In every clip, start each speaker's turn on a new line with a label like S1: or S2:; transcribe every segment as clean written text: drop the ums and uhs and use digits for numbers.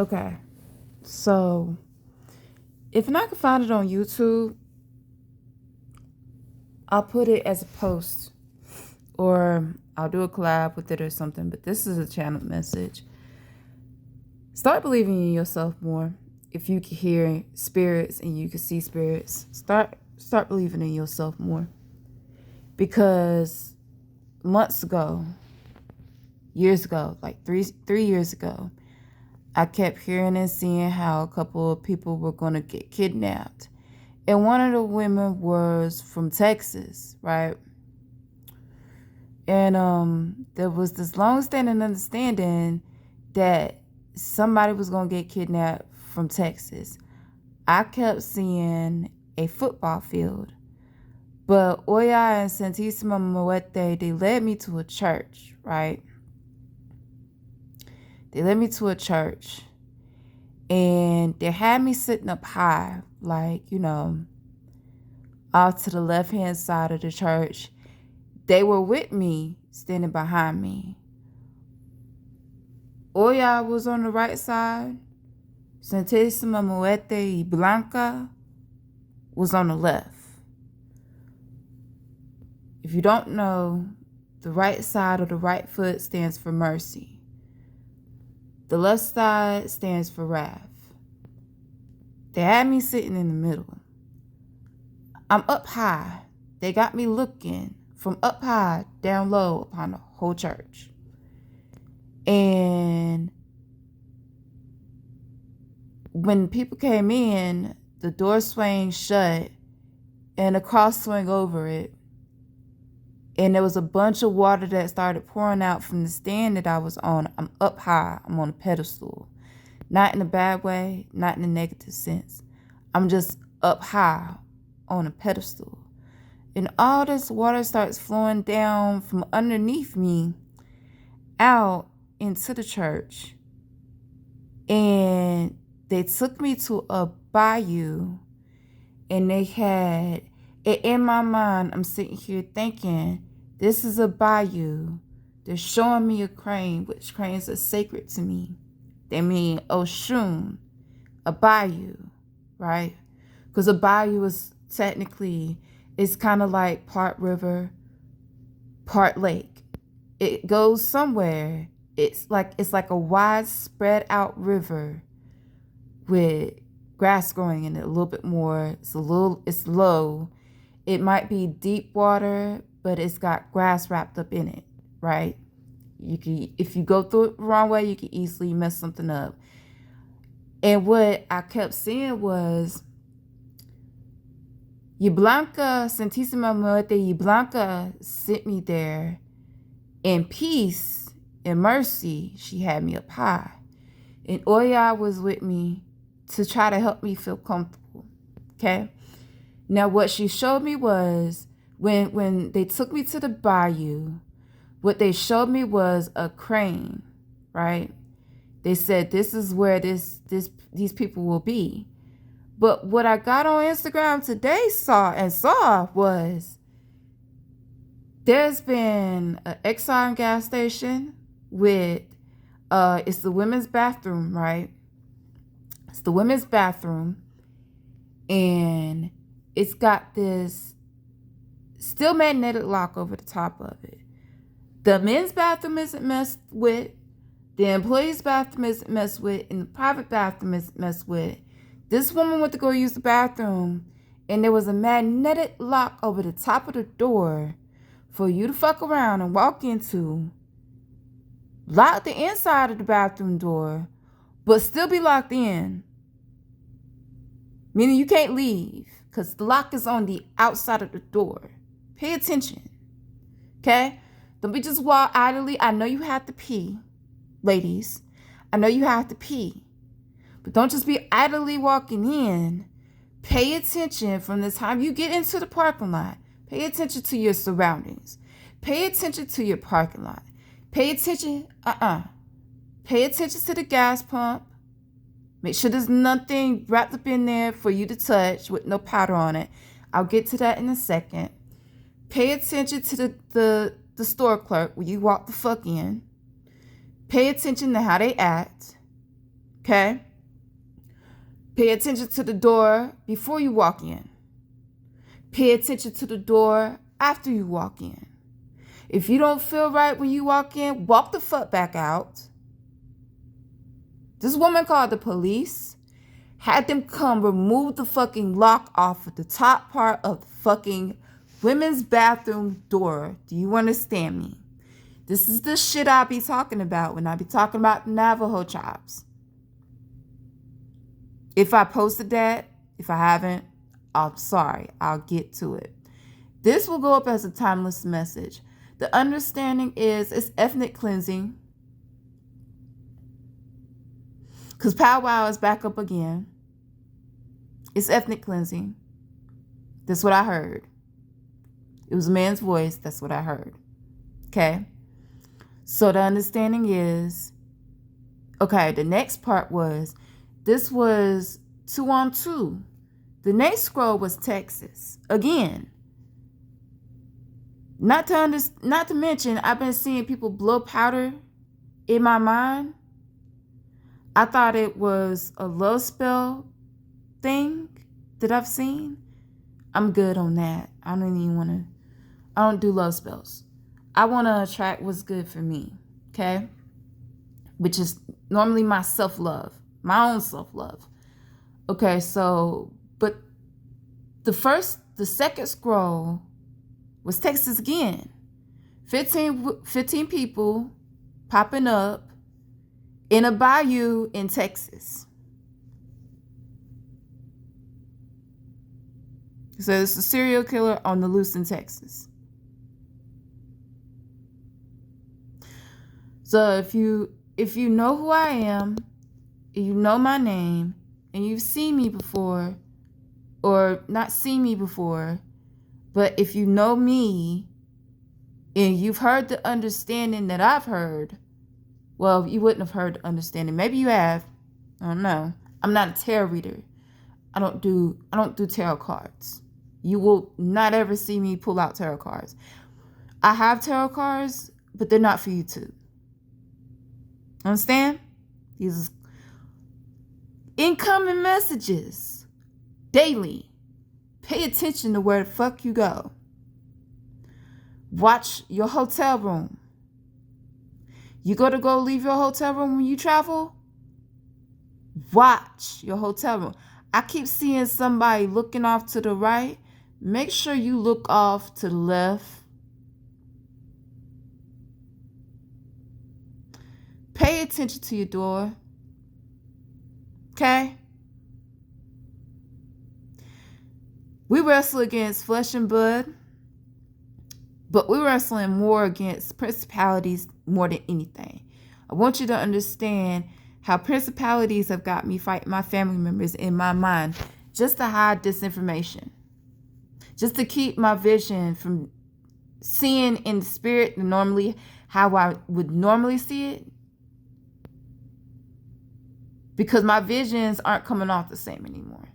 S1: Okay, so if I can find it on YouTube, I'll put it as a post or I'll do a collab with it or something. But this is a channel message. Start believing in yourself more. If you can hear spirits and you can see spirits, start believing in yourself more. Because months ago, years ago, like three years ago, I kept hearing and seeing how a couple of people were going to get kidnapped. And one of the women was from Texas, right? And there was this long-standing understanding that somebody was going to get kidnapped from Texas. I kept seeing a football field. But Oya and Santissima Muerte, they led me to a church, right? They led me to a church. And they had me sitting up high, like, off to the left-hand side of the church. They were with me, standing behind me. Oya was on the right side. Santissima Muerte y Blanca was on the left. If you don't know, the right side of the right foot stands for mercy. The left side stands for wrath. They had me sitting in the middle. I'm up high. They got me looking from up high down low upon the whole church. And when people came in, the door swang shut and a cross swung over it. And there was a bunch of water that started pouring out from the stand that I was on. I'm up high. I'm on a pedestal. Not in a bad way, not in a negative sense. I'm just up high on a pedestal. And all this water starts flowing down from underneath me out into the church. And they took me to a bayou. And they had it in my mind. I'm sitting here thinking, this is a bayou. They're showing me a crane, which cranes are sacred to me. They mean Oshun, a bayou, right? Because a bayou is technically, it's kind of like part river, part lake. It goes somewhere. It's like a wide spread out river with grass growing in it a little bit more. It's low. It might be deep water, but it's got grass wrapped up in it, right? If you go through it the wrong way, you can easily mess something up. And what I kept seeing was Blanca, Santissima Muerte, Blanca sent me there in peace and mercy. She had me up high. And Oya was with me to try to help me feel comfortable, okay? Now, what she showed me was when they took me to the bayou, what they showed me was a crane, right? They said, this is where these people will be. But what I got on Instagram today saw was there's been an Exxon gas station with, it's the women's bathroom, right? It's the women's bathroom. And it's got this steel magnetic lock over the top of it. The men's bathroom isn't messed with. The employee's bathroom isn't messed with. And the private bathroom isn't messed with. This woman went to go use the bathroom. And there was a magnetic lock over the top of the door for you to fuck around and walk into. Lock the inside of the bathroom door, but still be locked in. Meaning you can't leave because the lock is on the outside of the door. Pay attention. Okay? Don't be just walk idly. I know you have to pee, ladies. I know you have to pee. But don't just be idly walking in. Pay attention from the time you get into the parking lot. Pay attention to your surroundings. Pay attention to your parking lot. Pay attention. Pay attention to the gas pump. Make sure there's nothing wrapped up in there for you to touch with no powder on it. I'll get to that in a second. Pay attention to the store clerk when you walk the fuck in. Pay attention to how they act. Okay? Pay attention to the door before you walk in. Pay attention to the door after you walk in. If you don't feel right when you walk in, walk the fuck back out. This woman called the police, had them come remove the fucking lock off of the top part of the fucking women's bathroom door. Do you understand me? This is the shit I be talking about when I be talking about the Navajo tribes. If I posted that, if I haven't, I'm sorry. I'll get to it. This will go up as a timeless message. The understanding is it's ethnic cleansing. Because powwow is back up again. It's ethnic cleansing. That's what I heard. It was a man's voice. That's what I heard. Okay? So the understanding is, okay, the next part was, this was 2-on-2. The next scroll was Texas. Again. Not to mention, I've been seeing people blow powder in my mind. I thought it was a love spell thing that I've seen. I'm good on that. I don't do love spells. I want to attract what's good for me. Okay? Which is normally my self-love. My own self-love. Okay, so, but the second scroll was Texas again. 15 people popping up in a bayou in Texas. So it's a serial killer on the loose in Texas. So if you know who I am, you know my name, and you've seen me before, or not seen me before, but if you know me and you've heard the understanding that I've heard, well, you wouldn't have heard the understanding. Maybe you have. I don't know. I'm not a tarot reader. I don't do tarot cards. You will not ever see me pull out tarot cards. I have tarot cards, but they're not for you to. Understand? These incoming messages daily. Pay attention to where the fuck you go. Watch your hotel room. You go leave your hotel room when you travel? Watch your hotel room. I keep seeing somebody looking off to the right. Make sure you look off to the left. Pay attention to your door. Okay? We wrestle against flesh and blood, but we're wrestling more against principalities more than anything. I want you to understand how principalities have got me fighting my family members in my mind just to hide disinformation, just to keep my vision from seeing in the spirit normally how I would normally see it, because my visions aren't coming off the same anymore.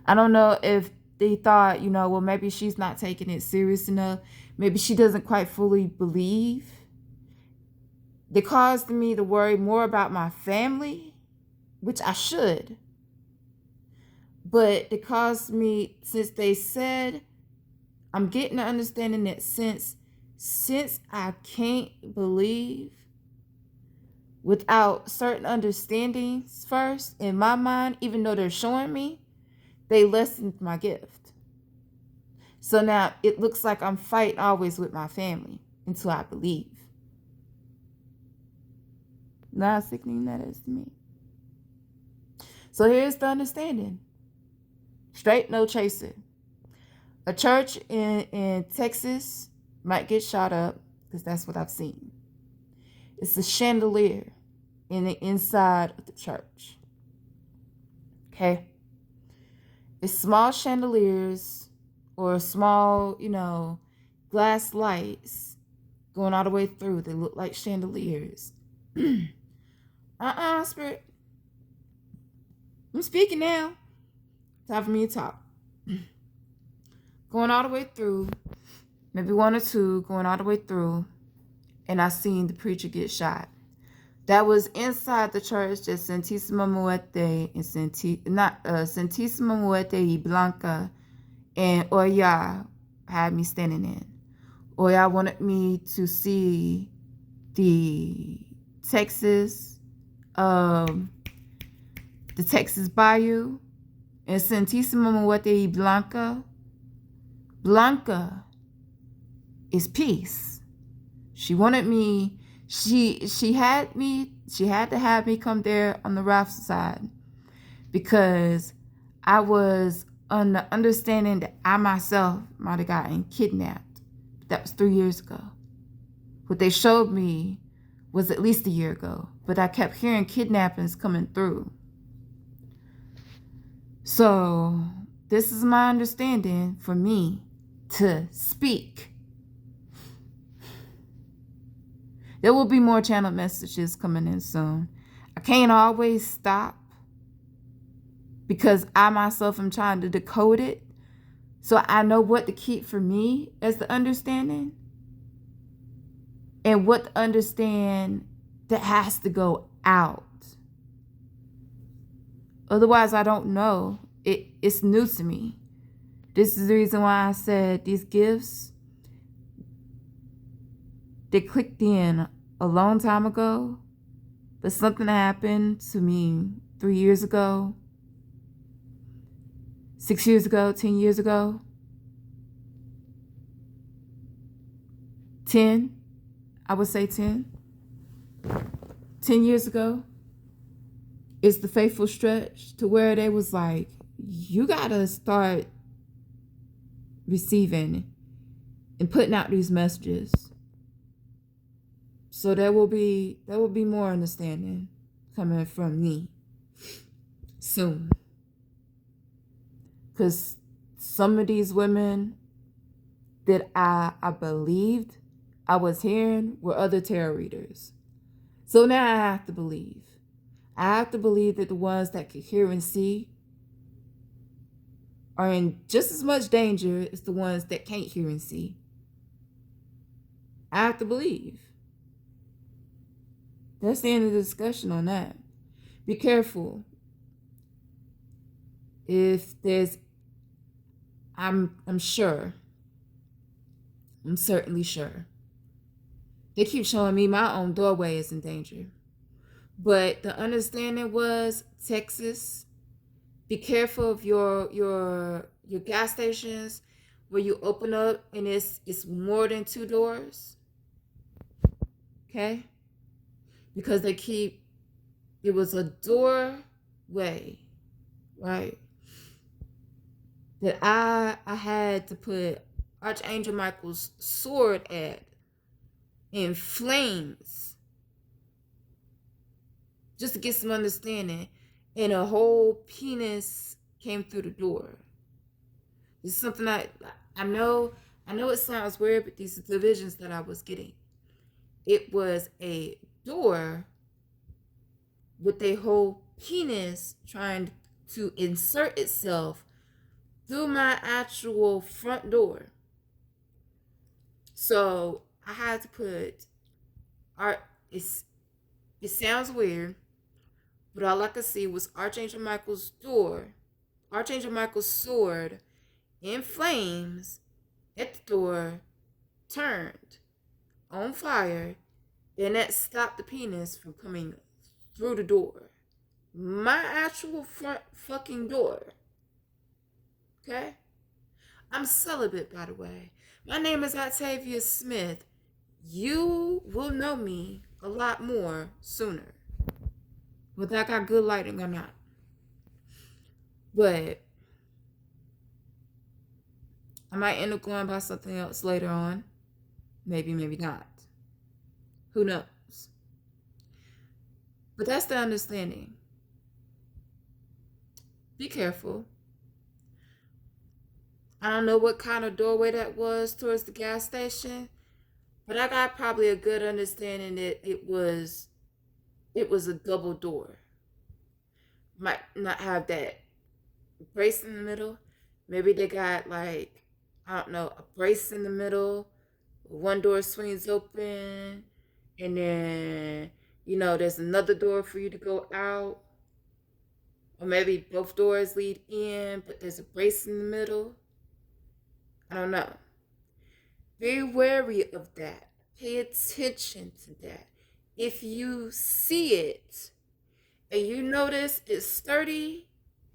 S1: I don't know if they thought, well, maybe she's not taking it serious enough. Maybe she doesn't quite fully believe. They caused me to worry more about my family, which I should. But it caused me, since they said, I'm getting the understanding that since I can't believe without certain understandings first in my mind, even though they're showing me, they lessened my gift. So now it looks like I'm fighting always with my family until I believe. Not how sickening that is to me. So here's the understanding. Straight, no chaser. A church in Texas might get shot up, because that's what I've seen. It's a chandelier in the inside of the church. Okay? It's small chandeliers or small, glass lights going all the way through. They look like chandeliers. Spirit. I'm speaking now. Time for me to talk. Going all the way through. Maybe one or two going all the way through. And I seen the preacher get shot. that was inside the church that Santísima Muerte and Santísima Muerte y Blanca and Oya had me standing in. Oya wanted me to see the Texas Bayou, and Santísima Muerte y Blanca. Blanca is peace. She wanted me. She had to have me come there on the raft side because I was on the understanding that I myself might have gotten kidnapped. That was 3 years ago. What they showed me was at least a year ago, but I kept hearing kidnappings coming through. So this is my understanding for me to speak. There will be more channel messages coming in soon. I can't always stop because I myself am trying to decode it so I know what to keep for me as the understanding and what to understand that has to go out. Otherwise, I don't know. It's new to me. This is the reason why I said these gifts, they clicked in a long time ago, but something happened to me 3 years ago, 6 years ago, 10 years ago, 10, I would say 10 years ago. It's the faithful stretch to where they was like, you gotta start receiving and putting out these messages. So there will be more understanding coming from me soon. Because some of these women that I believed I was hearing were other tarot readers. So now I have to believe. I have to believe that the ones that can hear and see are in just as much danger as the ones that can't hear and see. I have to believe. That's the end of the discussion on that. Be careful. If there's, I'm certainly sure. They keep showing me my own doorway is in danger. But the understanding was Texas. Be careful of your gas stations where you open up and it's more than 2 doors. Okay? Because it was a doorway, right? That I had to put Archangel Michael's sword at in flames just to get some understanding, and a whole penis came through the door. It's something I know it sounds weird, but these are the visions that I was getting. It was a door with a whole penis trying to insert itself through my actual front door. So I had to put it sounds weird, but all I could see was Archangel Michael's sword in flames at the door, turned on fire, and that stopped the penis from coming through the door. My actual front fucking door. Okay? I'm celibate, by the way. My name is Octavia Smith. You will know me a lot more sooner, whether I got good lighting or not. But I might end up going by something else later on. Maybe, maybe not. Who knows? But that's the understanding. Be careful. I don't know what kind of doorway that was towards the gas station, but I got probably a good understanding that it was a double door. Might not have that brace in the middle. Maybe they got like, I don't know, a brace in the middle. One door swings open, and then there's another door for you to go out. Or maybe both doors lead in, but there's a brace in the middle. I don't know. Be wary of that. Pay attention to that. If you see it and you notice it's sturdy,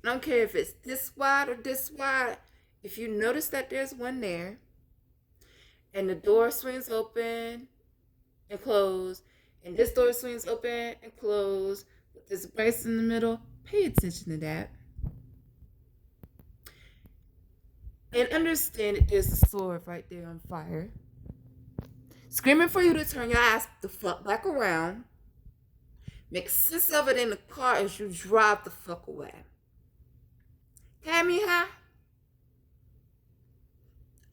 S1: I don't care if it's this wide or this wide, if you notice that there's one there and the door swings open and closed, and this door swings open and closed, but there's a brace in the middle, pay attention to that. And understand that there's a sword right there on fire, screaming for you to turn your ass the fuck back around. Make sense of it in the car as you drive the fuck away. Okay, mija?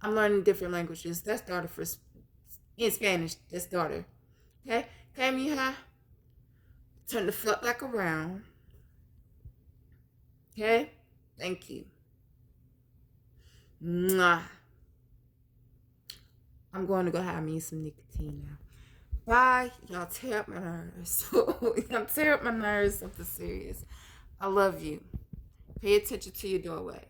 S1: I'm learning different languages. That's daughter for in Spanish. That's daughter. Okay, mija? Turn the fuck back around. Okay? Thank you. Mwah. I'm going to go have me some nicotine now. Bye. Y'all tear up my nerves. Y'all tear up my nerves. Something serious. I love you. Pay attention to your doorways.